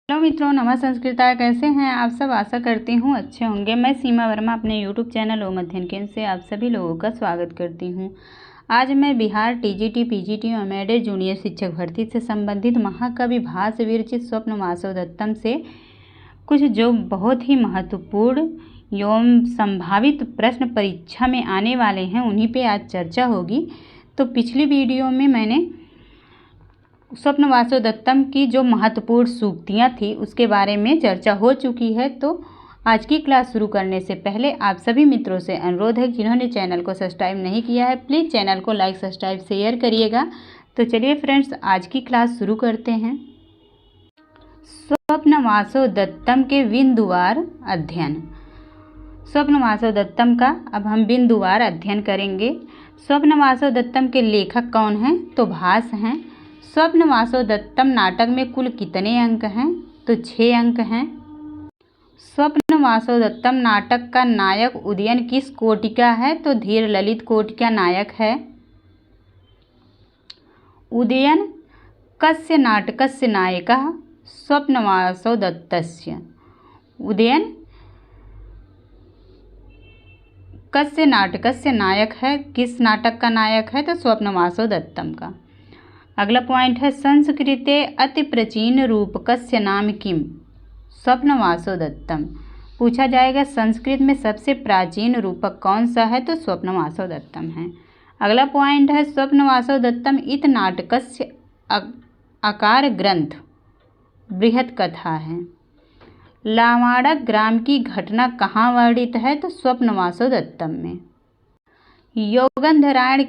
Hello मित्रों, नमः संस्कृताय। कैसे हैं आप सब? आशा करती हूँ अच्छे होंगे। मैं सीमा वर्मा अपने यूट्यूब चैनल ओम अध्ययन केंद्र से आप सभी लोगों का स्वागत करती हूँ। आज मैं बिहार टीजीटी पीजीटी और एमएड जूनियर शिक्षक भर्ती से संबंधित महाकवि भास विरचित स्वप्न वासव दत्तम से कुछ जो बहुत ही महत्वपूर्ण एवं संभावित प्रश्न परीक्षा में आने वाले हैं उन्हीं पर आज चर्चा होगी। तो पिछली वीडियो में मैंने स्वप्न वासव दत्तम की जो महत्वपूर्ण सूक्तियाँ थी उसके बारे में चर्चा हो चुकी है। तो आज की क्लास शुरू करने से पहले आप सभी मित्रों से अनुरोध है, जिन्होंने चैनल को सब्सक्राइब नहीं किया है प्लीज़ चैनल को लाइक सब्सक्राइब शेयर करिएगा। तो चलिए फ्रेंड्स, आज की क्लास शुरू करते हैं। स्वप्न वासव दत्तम के बिंदुवार अध्ययन। स्वप्न वासव दत्तम का अब हम बिंदुवार अध्ययन करेंगे। स्वप्न वासव दत्तम के लेखक कौन हैं? तो भास हैं। स्वप्न वासव दत्तम नाटक में कुल कितने अंक हैं? तो 6 अंक हैं। स्वप्न वासव दत्तम नाटक का नायक उदयन किस कोटि का है? तो धीर ललित कोटि का नायक है। उदयन कस्य नाटकस्य नायकः? स्वप्न वासव दत्तस्य। उदयन कस्य नाटकस्य नायक है? किस नाटक का नायक है? तो स्वप्न वासव दत्तम का। अगला पॉइंट है, संस्कृते अति प्राचीन रूपकस्य नाम किम? स्वप्न वासव दत्तम। पूछा जाएगा संस्कृत में सबसे प्राचीन रूपक कौन सा है? तो स्वप्न वासव दत्तम है। अगला पॉइंट है, स्वप्न वासव दत्तम इत नाटकस्य आकार ग्रंथ बृहत कथा है। लावाड़क ग्राम की घटना कहाँ वर्णित है? तो स्वप्न वासव दत्तम में। योगंधरायण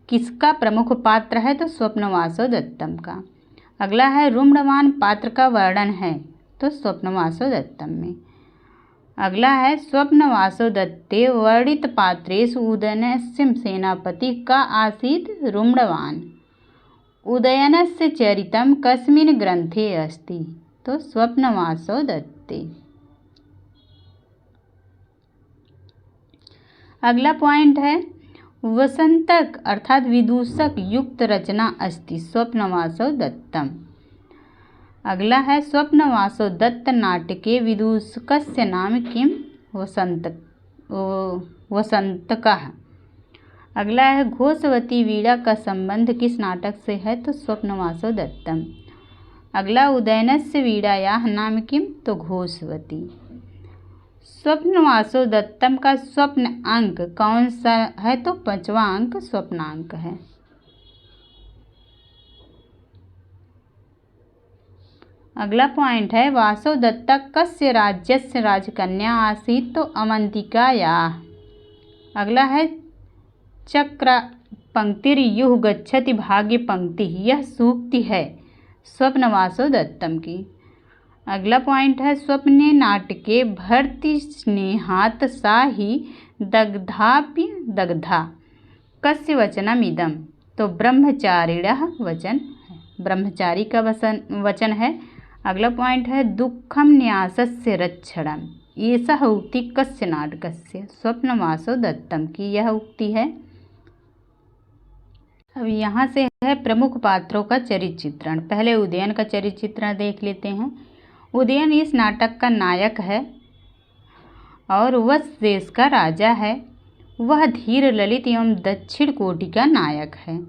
किसका प्रमुख पात्र है? तो स्वप्न वासव दत्तम का। अगला है, रुम्णवान पात्र का वर्णन है? तो स्वप्न वासव दत्तम में। अगला है, स्वप्न वासव दत्ते वर्णित पात्रेषु उदयनस्य सेनापति का आसीत् रुम्णवान। उदयनस्य चरितं कस्मिन् ग्रंथे अस्ति? तो स्वप्न वासव दत्ते। अगला पॉइंट है, वसंतक अर्थात विदूषक युक्त रचना अस्ति? स्वप्न वासव दत्तम। अगला है, स्वप्न वासव दत्त नाटके विदूषकस्य नाम किम? वसंतकः। अगला है, घोषवती वीणा का संबंध किस नाटक से है? तो स्वप्न वासव दत्तम। अगला, उदयनस्य वीणायाः नाम किम? तो घोषवती। स्वप्न वासव दत्तम का स्वप्न अंक कौन सा है? तो 5वां अंक स्वप्नांक है। अगला पॉइंट है, वासव दत्ता कस्य राज्यस्य राजकन्या आसीत्? तो अवंतिकायाः। अगला है, चक्र पंक्तिर्युः गच्छति भाग्य पंक्ति, यह सूक्ति है स्वप्न वासव दत्तम की। अगला पॉइंट है, स्वप्ने नाटके भर्ति स्नेहात् सा ही दग्धाप्य दग्धा कस्य वचनम इदम? तो ब्रह्मचारिणः वचन है, ब्रह्मचारी का वचन है। अगला पॉइंट है, दुःखम न्यासस्य रक्षणम, एषः उक्ति कस्य नाटकस्य? स्वप्न वासव दत्तम की यह उक्ति है। अब यहाँ से है प्रमुख पात्रों का चरित्र चित्रण। पहले उदयन का चरित्र चित्रण देख लेते हैं। उदयन इस नाटक का नायक है और वह देश का राजा है। वह धीर ललित एवं दक्षिण कोटि का नायक है।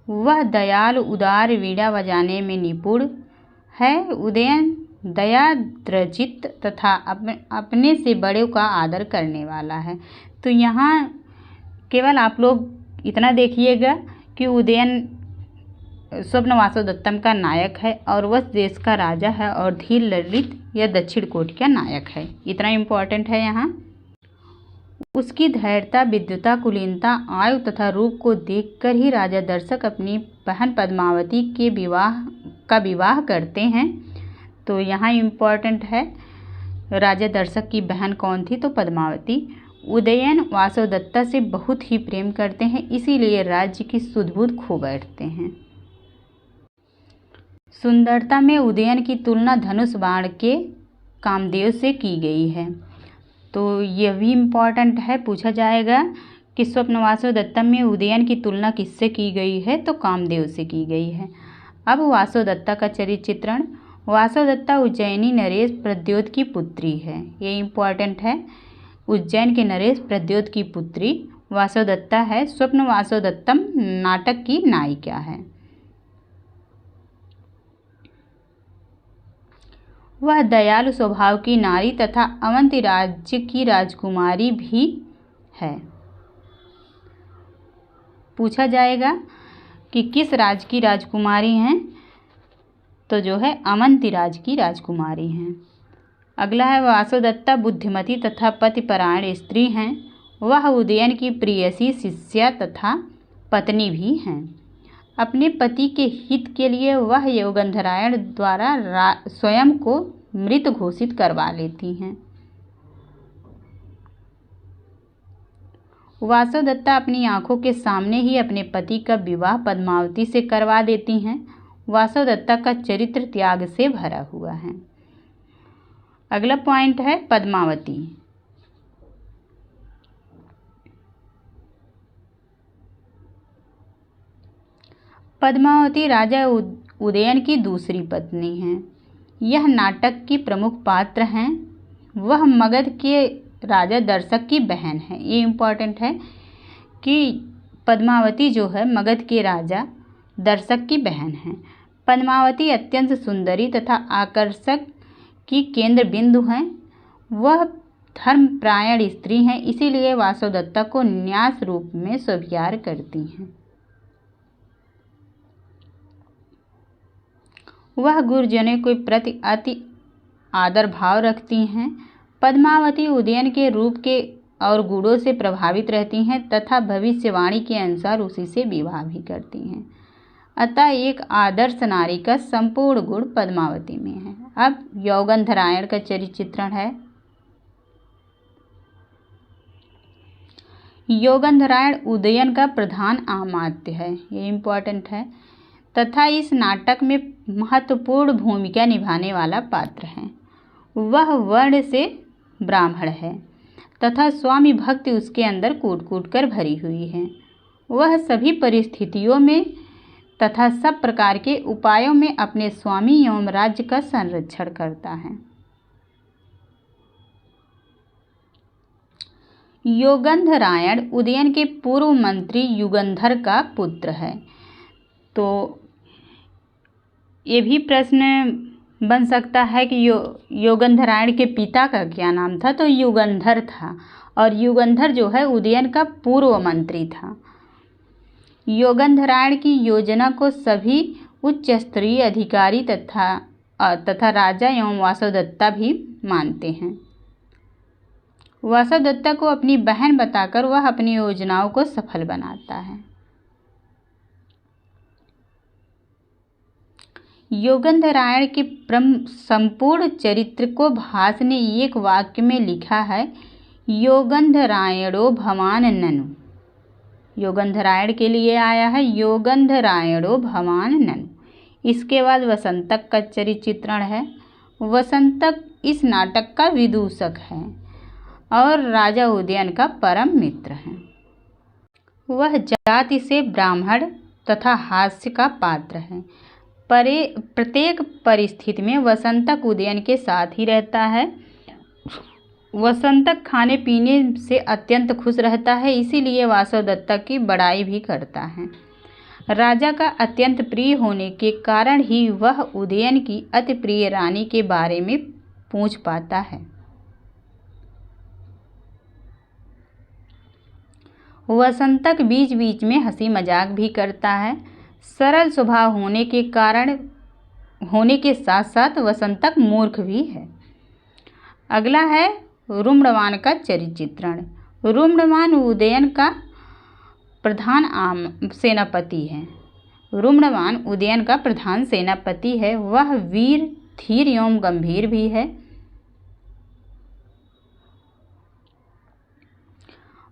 वह दयालु उदार वीणा बजाने में निपुण है। उदयन दया द्रचित तथा अपने से बड़े का आदर करने वाला है। तो यहाँ केवल आप लोग इतना देखिएगा कि उदयन स्वप्न वासव दत्तम का नायक है और वह देश का राजा है और धीर ललित या दक्षिण कोटि का नायक है। इतना इम्पोर्टेंट है यहाँ। उसकी धैर्यता, विद्वता, कुलीनता, आयु तथा रूप को देखकर ही राजा दर्शक अपनी बहन पद्मावती के विवाह करते हैं। तो यहाँ इम्पोर्टेंट है, राजा दर्शक की बहन कौन थी? तो पद्मावती। उदयन वासव दत्ता से बहुत ही प्रेम करते हैं, इसीलिए राज्य की सुध-बुध खो बैठते हैं। सुंदरता में उदयन की तुलना धनुष बाण के कामदेव से की गई है। तो यह भी इम्पॉर्टेंट है, पूछा जाएगा कि स्वप्न वासव दत्तम में उदयन की तुलना किससे की गई है? तो कामदेव से की गई है। अब वासव दत्ता का चरित्र चित्रण। वासवदत्ता उज्जैनी नरेश प्रद्योत की पुत्री है। ये इम्पॉर्टेंट है। उज्जैन के नरेश प्रद्योत की पुत्री वासवदत्ता है। स्वप्न वासवदत्तम नाटक की नायिका है। वह दयालु स्वभाव की नारी तथा अवंती राज्य की राजकुमारी भी है। पूछा जाएगा कि किस राज्य की राजकुमारी हैं, तो जो है अवंती राज्य की राजकुमारी हैं। अगला है वासवदत्ता बुद्धिमती तथा पतिपरायण स्त्री हैं। वह उदयन की प्रियसी शिष्या तथा पत्नी भी हैं। अपने पति के हित के लिए वह योगंधरायण द्वारा स्वयं को मृत घोषित करवा लेती हैं। वासवदत्ता अपनी आंखों के सामने ही अपने पति का विवाह पद्मावती से करवा देती हैं। वासवदत्ता का चरित्र त्याग से भरा हुआ है। अगला पॉइंट है पद्मावती। पद्मावती राजा उदयन की दूसरी पत्नी हैं। यह नाटक की प्रमुख पात्र हैं। वह मगध के राजा दर्शक की बहन है। ये इम्पॉर्टेंट है कि पद्मावती जो है मगध के राजा दर्शक की बहन है। पद्मावती अत्यंत सुंदरी तथा आकर्षक की केंद्र बिंदु हैं। वह धर्मपरायण स्त्री हैं, इसीलिए वासवदत्ता को न्यास रूप में स्वीकार करती हैं। वह गुरुजनों के प्रति अति आदर भाव रखती हैं। पद्मावती उदयन के रूप के और गुणों से प्रभावित रहती हैं तथा भविष्यवाणी के अनुसार उसी से विवाह भी करती हैं। अतः एक आदर्श नारी का संपूर्ण गुण पद्मावती में है। अब योगंधरायण का चरित्र चित्रण है। योगंधरायण उदयन का प्रधान अमात्य है। ये इम्पॉर्टेंट है तथा इस नाटक में महत्वपूर्ण भूमिका निभाने वाला पात्र है। वह वर्ण से ब्राह्मण है तथा स्वामी भक्ति उसके अंदर कूट कूट कर भरी हुई है। वह सभी परिस्थितियों में तथा सब प्रकार के उपायों में अपने स्वामी एवं राज्य का संरक्षण करता है। योगंधरायण उदयन के पूर्व मंत्री युगंधर का पुत्र है। तो ये भी प्रश्न बन सकता है कि योगंधरायण के पिता का क्या नाम था, तो युगंधर था और युगंधर जो है उदयन का पूर्व मंत्री था। योगंधरायण की योजना को सभी उच्च स्तरीय अधिकारी तथा राजा एवं वासवदत्ता भी मानते हैं। वासवदत्ता को अपनी बहन बताकर वह अपनी योजनाओं को सफल बनाता है। योगंधरायण के संपूर्ण चरित्र को भास ने एक वाक्य में लिखा है, योगंधरायणो भवान ननु। योगंधरायण के लिए आया है योगंधरायणो भवान ननु। इसके बाद वसंतक का चरित्र चित्रण है। वसंतक इस नाटक का विदूषक है और राजा उदयन का परम मित्र है। वह जाति से ब्राह्मण तथा हास्य का पात्र है। प्रत्येक परिस्थिति में वसंतक उदयन के साथ ही रहता है। वसंतक खाने पीने से अत्यंत खुश रहता है, इसीलिए वासवदत्ता की बड़ाई भी करता है। राजा का अत्यंत प्रिय होने के कारण ही वह उदयन की अति प्रिय रानी के बारे में पूछ पाता है। वसंतक बीच बीच में हंसी मजाक भी करता है। सरल स्वभाव होने के साथ साथ वसंतक मूर्ख भी है। अगला है रुम्णवान का चरित्र चित्रण। रुम्णवान उदयन का प्रधान सेनापति है। रुम्णवान उदयन का प्रधान सेनापति है। वह वीर, धीर एवं गंभीर भी है।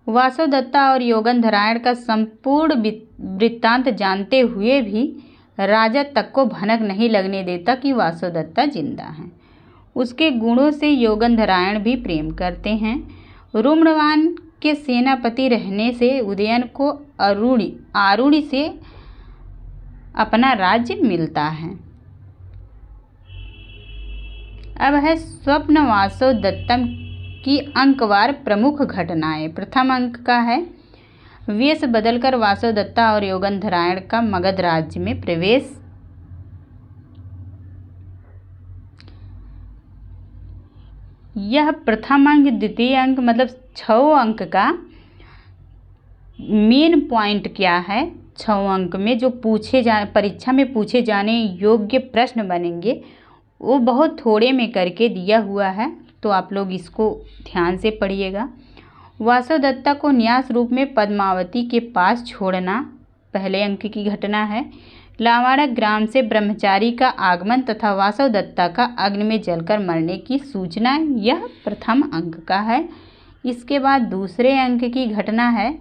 वासवदत्ता और योगंधरायण का संपूर्ण वृत्तांत जानते हुए भी राजा तक को भनक नहीं लगने देता कि वासवदत्ता जिंदा है। उसके गुणों से योगंधरायण भी प्रेम करते हैं। रुम्णवान के सेनापति रहने से उदयन को आरुणि से अपना राज्य मिलता है। अब है स्वप्न वासवदत्तम की अंकवार प्रमुख घटनाएं। प्रथम अंक का है वेश बदलकर वासवदत्ता और योगंधरायण का मगध राज्य में प्रवेश। यह प्रथम अंक द्वितीय अंक मतलब 6 अंक का मेन पॉइंट क्या है। 6 अंक में जो परीक्षा में पूछे जाने योग्य प्रश्न बनेंगे वो बहुत थोड़े में करके दिया हुआ है, तो आप लोग इसको ध्यान से पढ़िएगा। वासवदत्ता को न्यास रूप में पद्मावती के पास छोड़ना पहले अंक की घटना है। लावाड़ा ग्राम से ब्रह्मचारी का आगमन तथा वासवदत्ता का अग्नि में जलकर मरने की सूचना, यह प्रथम अंक का है। इसके बाद दूसरे अंक की घटना है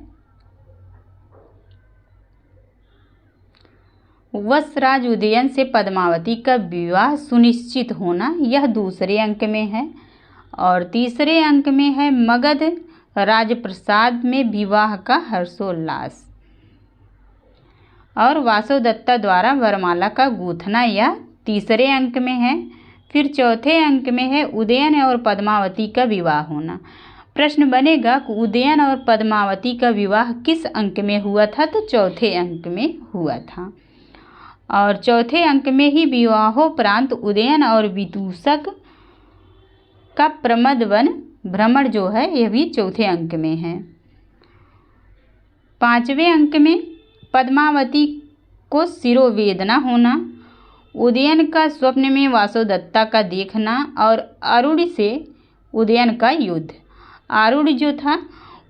वत्सराज उदयन से पद्मावती का विवाह सुनिश्चित होना, यह दूसरे अंक में है। और तीसरे अंक में है मगध राजप्रसाद में विवाह का हर्षोल्लास और वासवदत्ता द्वारा वरमाला का गूंथना, यह तीसरे अंक में है। फिर चौथे अंक में है उदयन और पद्मावती का विवाह होना। प्रश्न बनेगा कि उदयन और पद्मावती का विवाह किस अंक में हुआ था, तो चौथे अंक में हुआ था। और चौथे अंक में ही विवाहोपरांत उदयन और विदूषक का प्रमदवन भ्रमण जो है यह भी चौथे अंक में है। पांचवें अंक में पद्मावती को शिरोवेदना होना, उदयन का स्वप्न में वासवदत्ता का देखना और आरूढ़ से उदयन का युद्ध। आरूढ़ जो था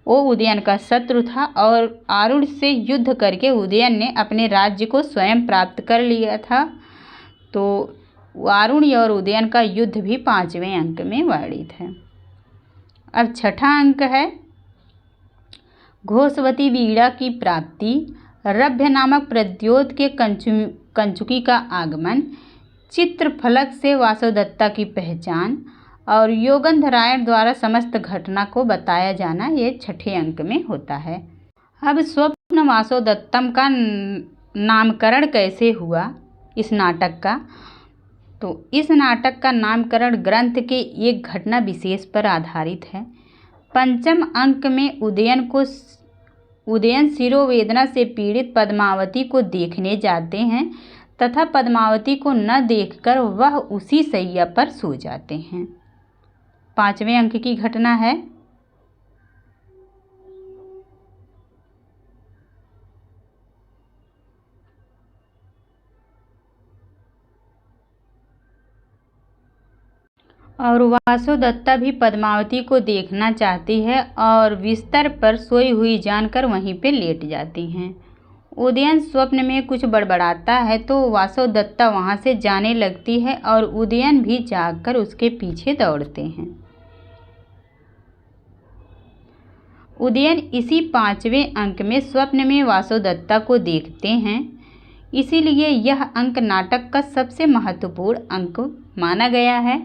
वो उदयन का शत्रु था और आरूढ़ से युद्ध करके उदयन ने अपने राज्य को स्वयं प्राप्त कर लिया था। तो आरूढ़ और उदयन का युद्ध भी 5वें अंक में वर्णित है। अब छठा अंक है घोषवती वीणा की प्राप्ति, रभ्य नामक प्रद्योत के कंचुकी का आगमन, चित्रफलक से वासवदत्ता की पहचान और योगंधरायण द्वारा समस्त घटना को बताया जाना, ये छठे अंक में होता है। अब स्वप्न वासवदत्तम का नामकरण कैसे हुआ इस नाटक का, तो इस नाटक का नामकरण ग्रंथ के एक घटना विशेष पर आधारित है। पंचम अंक में उदयन शिरोवेदना से पीड़ित पद्मावती को देखने जाते हैं तथा पद्मावती को न देखकर वह उसी शैया पर सो जाते हैं। 5वें अंक की घटना है और वासवदत्ता भी पद्मावती को देखना चाहती है और बिस्तर पर सोई हुई जानकर वहीं पे लेट जाती हैं। उदयन स्वप्न में कुछ बड़बड़ाता है तो वासवदत्ता वहां से जाने लगती है और उदयन भी जागकर उसके पीछे दौड़ते हैं। उदयन इसी 5वें अंक में स्वप्न में वासवदत्ता को देखते हैं, इसीलिए यह अंक नाटक का सबसे महत्वपूर्ण अंक माना गया है।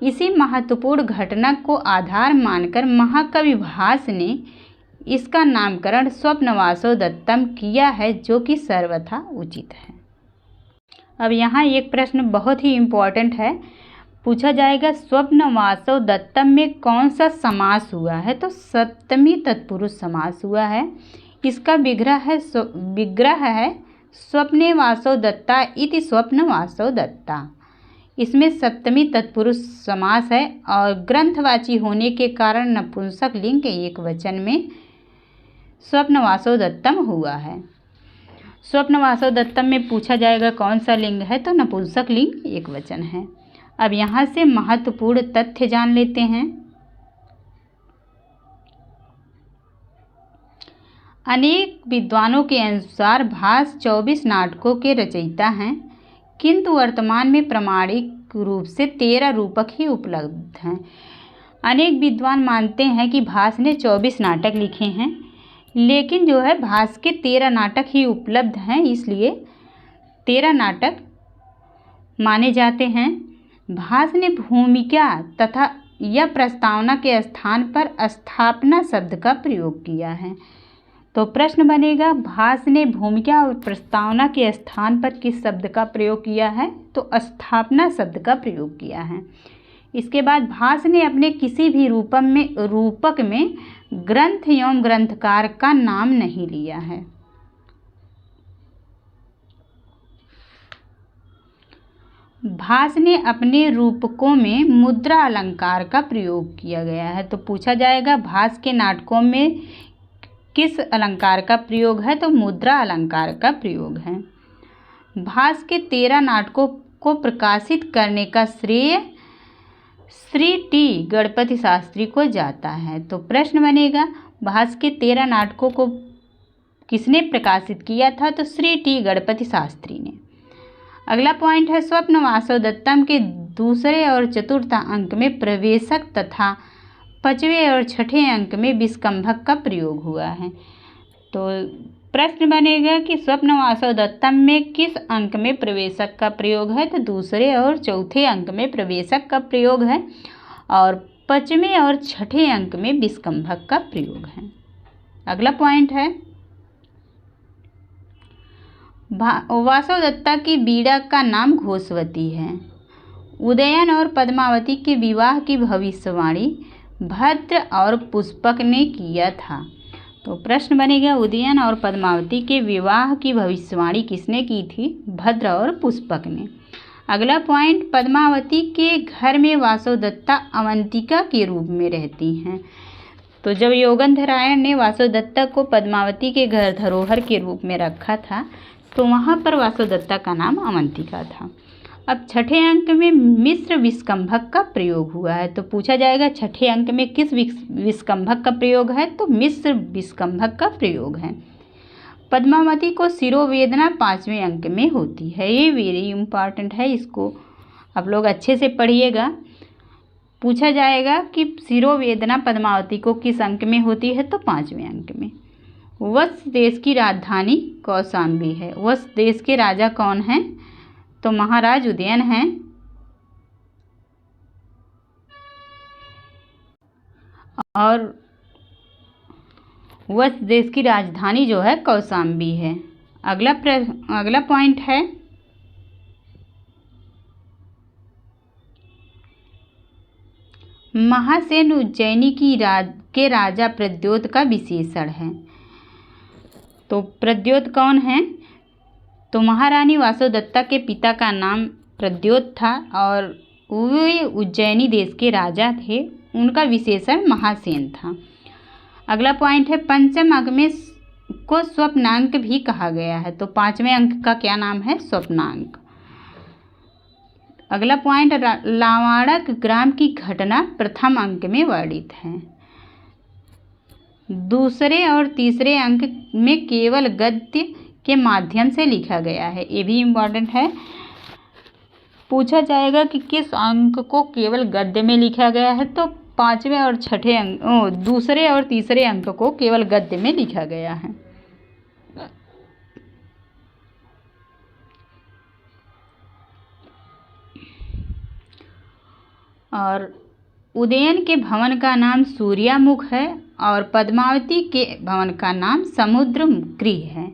इसी महत्वपूर्ण घटना को आधार मानकर महाकवि भास ने इसका नामकरण स्वप्न वासवदत्तम किया है, जो कि सर्वथा उचित है। अब यहाँ एक प्रश्न बहुत ही इम्पोर्टेंट है, पूछा जाएगा स्वप्न वासवदत्तम में कौन सा समास हुआ है, तो सप्तमी तत्पुरुष समास हुआ है। इसका विग्रह है स्वप्ने वासवदत्ता इति स्वप्न वासवदत्ता। इसमें सप्तमी तत्पुरुष समास है और ग्रंथवाची होने के कारण नपुंसक लिंग एक वचन में स्वप्न वासवदत्तम हुआ है। स्वप्न वासवदत्तम में पूछा जाएगा कौन सा लिंग है, तो नपुंसक लिंग एक वचन है। अब यहाँ से महत्वपूर्ण तथ्य जान लेते हैं। अनेक विद्वानों के अनुसार भास 24 नाटकों के रचयिता हैं, किंतु वर्तमान में प्रामाणिक रूप से 13 रूपक ही उपलब्ध हैं। अनेक विद्वान मानते हैं कि भास ने 24 नाटक लिखे हैं, लेकिन जो है भास के 13 नाटक ही उपलब्ध हैं, इसलिए 13 नाटक माने जाते हैं। भास ने भूमिका तथा या प्रस्तावना के स्थान पर स्थापना शब्द का प्रयोग किया है। तो प्रश्न बनेगा भास ने भूमिका और प्रस्तावना के स्थान पर किस शब्द का प्रयोग किया है, तो स्थापना शब्द का प्रयोग किया है। इसके बाद भास ने अपने किसी भी रूपक में ग्रंथ एवं ग्रंथकार का नाम नहीं लिया है। भास ने अपने रूपकों में मुद्रा अलंकार का प्रयोग किया गया है। तो पूछा जाएगा भास के नाटकों में किस अलंकार का प्रयोग है, तो मुद्रा अलंकार का प्रयोग है। भास के 13 नाटकों को प्रकाशित करने का श्रेय श्री टी गणपति शास्त्री को जाता है। तो प्रश्न बनेगा भास के 13 नाटकों को किसने प्रकाशित किया था, तो श्री टी गणपति शास्त्री ने। अगला पॉइंट है स्वप्न वासवदत्तम के दूसरे और चतुर्थ अंक में प्रवेशक तथा 5वें और 6ठे अंक में विस्कंभक का प्रयोग हुआ है। तो प्रश्न बनेगा कि स्वप्न वासवदत्तम में किस अंक में प्रवेशक का प्रयोग है, तो दूसरे और चौथे अंक में प्रवेशक का प्रयोग है और 5वें और 6ठे अंक में विस्कंभक का प्रयोग है। अगला पॉइंट है वासवदत्ता की बीड़ा का नाम घोषवती है। उदयन और पद्मावती के विवाह की भविष्यवाणी भद्र और पुष्पक ने किया था। तो प्रश्न बनेगा उदयन और पद्मावती के विवाह की भविष्यवाणी किसने की थी, भद्र और पुष्पक ने। अगला पॉइंट पद्मावती के घर में वासवदत्ता अवंतिका के रूप में रहती हैं। तो जब योगेंद्रायण ने वासवदत्ता को पद्मावती के घर धरोहर के रूप में रखा था तो वहाँ पर वासवदत्ता का नाम अवंतिका था। अब 6ठे अंक में मिश्र विस्कंभक का प्रयोग हुआ है। तो पूछा जाएगा 6ठे अंक में किस विस्कंभक का प्रयोग है, तो मिश्र विस्कंभक का प्रयोग है। पद्मावती को शिरोवेदना 5वें अंक में होती है। ये वेरी इम्पॉर्टेंट है, इसको आप लोग अच्छे से पढ़िएगा। पूछा जाएगा कि शिरोवेदना पद्मावती को किस अंक में होती है, तो 5वें अंक में। वत्स देश की राजधानी कौशाम्बी है। वत्स देश के राजा कौन हैं, तो महाराज उदयन हैं। और वत्स देश की राजधानी जो है कौशाम्बी है। अगला पॉइंट है महासेन उज्जैनी के राजा प्रद्योत का विशेषण है। तो प्रद्योत कौन है, तो महारानी वासवदत्ता के पिता का नाम प्रद्योत था और वे उज्जैनी देश के राजा थे। उनका विशेषण महासेन था। अगला पॉइंट है पंचम अंक में को स्वप्नांक भी कहा गया है। तो 5वें अंक का क्या नाम है, स्वप्नांक। अगला पॉइंट लावाड़क ग्राम की घटना प्रथम अंक में वर्णित है। दूसरे और तीसरे अंक में केवल गद्य के माध्यम से लिखा गया है। ये भी इम्पॉर्टेंट है। पूछा जाएगा कि किस अंक को केवल गद्य में लिखा गया है, तो 5वें और 6ठे अंक दूसरे और तीसरे अंक को केवल गद्य में लिखा गया है। और उदयन के भवन का नाम सूर्यामुख है और पद्मावती के भवन का नाम समुद्रगृह है।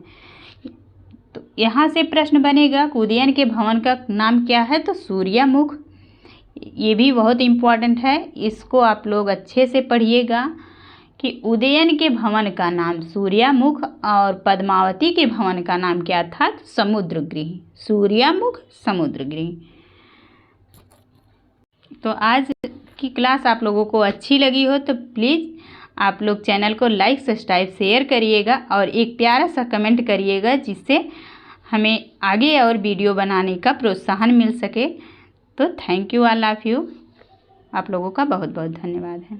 तो यहाँ से प्रश्न बनेगा कि उदयन के भवन का नाम क्या है, तो सूर्यामुख। ये भी बहुत इम्पॉर्टेंट है, इसको आप लोग अच्छे से पढ़िएगा कि उदयन के भवन का नाम सूर्यामुख और पद्मावती के भवन का नाम क्या था, तो समुद्रगृह। सूर्यामुख समुद्रगृह। तो आज की क्लास आप लोगों को अच्छी लगी हो तो प्लीज़ आप लोग चैनल को लाइक सब्सक्राइब शेयर करिएगा और एक प्यारा सा कमेंट करिएगा, जिससे हमें आगे और वीडियो बनाने का प्रोत्साहन मिल सके। तो thank you, all of you. आप लोगों का बहुत बहुत धन्यवाद है।